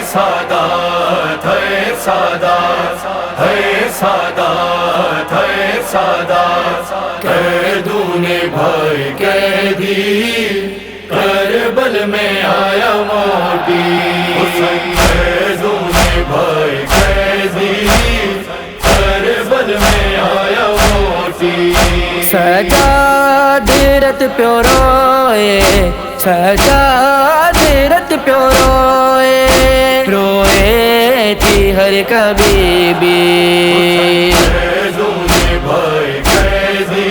سادات ہے سادات ہے سادات ہے سادات قیدون بھائی قیدی کربل میں آیا موٹی قیدون بھائی قیدی کربل میں آیا موٹی سجاد رت پیو روئے سجاد رت پیو روئے روئے تھی ہر کبھی بھی قیدون بھائی قیدی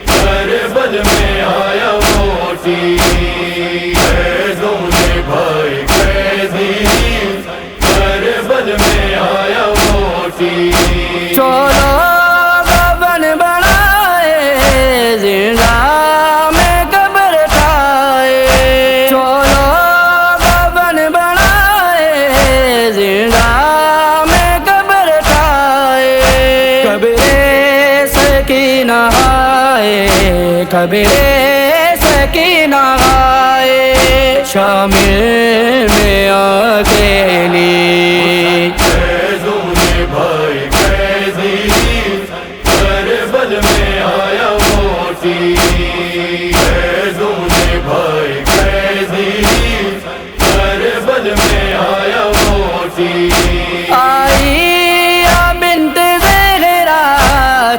کربل میں آیا موٹی قیدون بھائی قیدی کربل میں آیا موٹی چولو گبن بنائے زندہ میں قبر کھائے چولو گبن بنائے زندہ میں قبر کھائے قبر سکینہ آئے قبر سکینہ آئے شامل میں اکیلی قیدون بھائی قیدی کربل میں آیا موٹی قیدون بھائی قیدی کربل میں آیا موٹی آئی بنت زہرا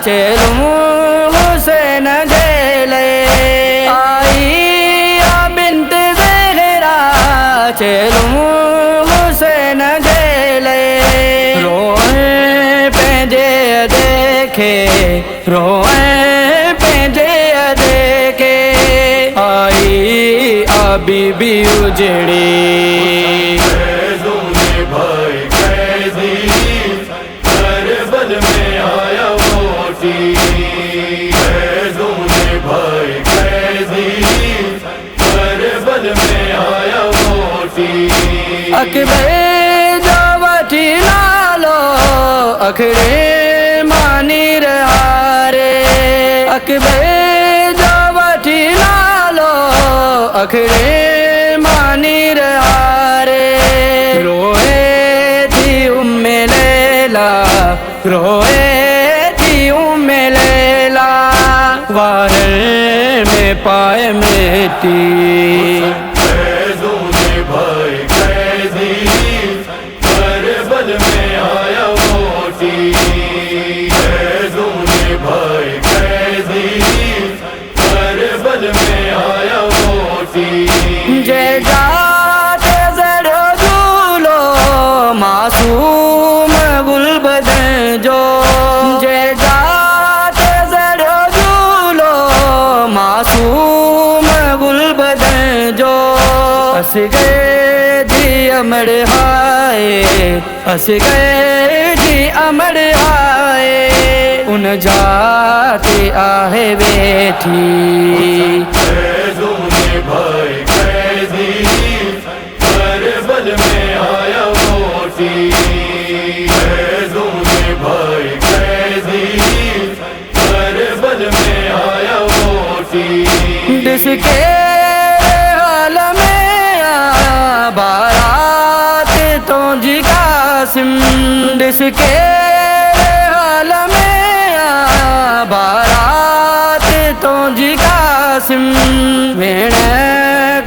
چلوں حسین گیلے آئی بنت زہرا چلوں حسین گیلے روئیں پینجے دیکھے روئیں پینجے دیکھے آئی بی بی اجڑی قیدون بھائی قیدی کربل میں آیا موٹی قیدون بھائی قیدی کربل میں آیا موٹی اکبر جاوٹی نالو اکھڑے مانی رہارے اکبر جاوٹی نالو اکھڑے مانی رہارے روئے تھی لیلا روئے تھی لیلا وارے میں پائے مٹی قیدون بھائی قیدی کربل میں آیا موٹی قیدون بھائی قیدی کربل میں آیا موٹی جات زڑو جھولو معصوم گل بدن جو جات زڑو جھولو معصوم گل بدن جو ہس گئے جی امر ہائے ہس گئے جی امر ہائے ان جاتے آہے بیٹھی قیدون بھائی قیدی کربل میں آیا موٹی قیدون بھائی قیدی کربل میں آیا موٹی جس کے حال میں بارات تو جی قاسم جس کے حال میں بارات تو جی قاسم ویڑ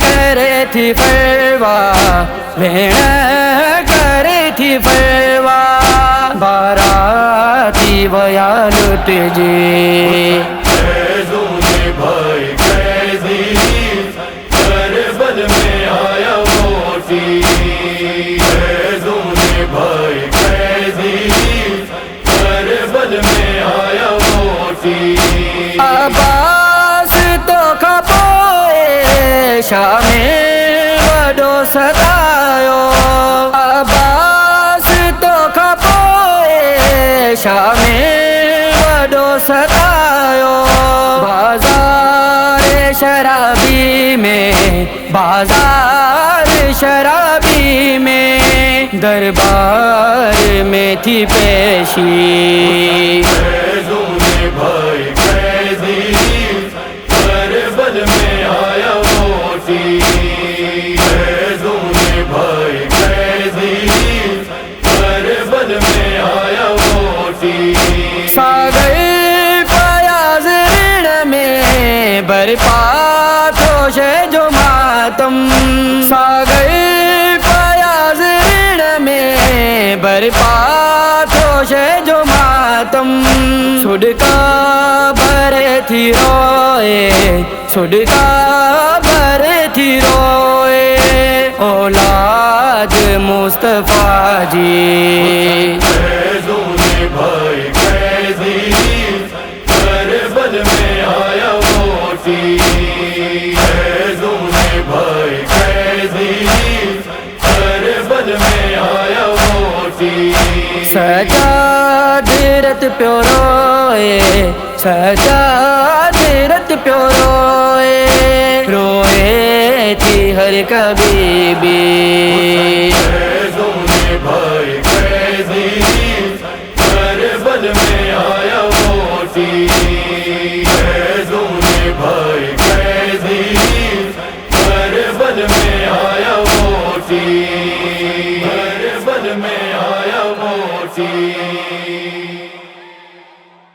کرے تھی فروا ویڑ کرے تھی فروا باراتی ویا لٹ جی قیدون بھائی قیدی کربل میں آیا موٹی قیدون بھائی قیدی کربل میں آیا موٹی عباس تو کھپوئے شامل وڈو ستایو عباس تو کھپوئے شامل وڈو ستایو بازار شرابی میں بازار شرابی میں دربار میں تھی پیشی قیدون بھائی قیدی کربل میں آیا موٹی قیدون بھائی قیدی سے جو ماتم صدقہ بھر تھی روئے صدقہ بھر تھی روئے اولاد مصطفیٰ جی فیضوں نے بھائی قیدی کربل میں آیا موٹی فیضوں نے بھائی قیدی کربل میں آیا موٹی سجاد رت پیو روئے سجاد رت پیو روئے روئے تھی ہر کبھی بھی فیضوں نے بھائی قیدی کربل میں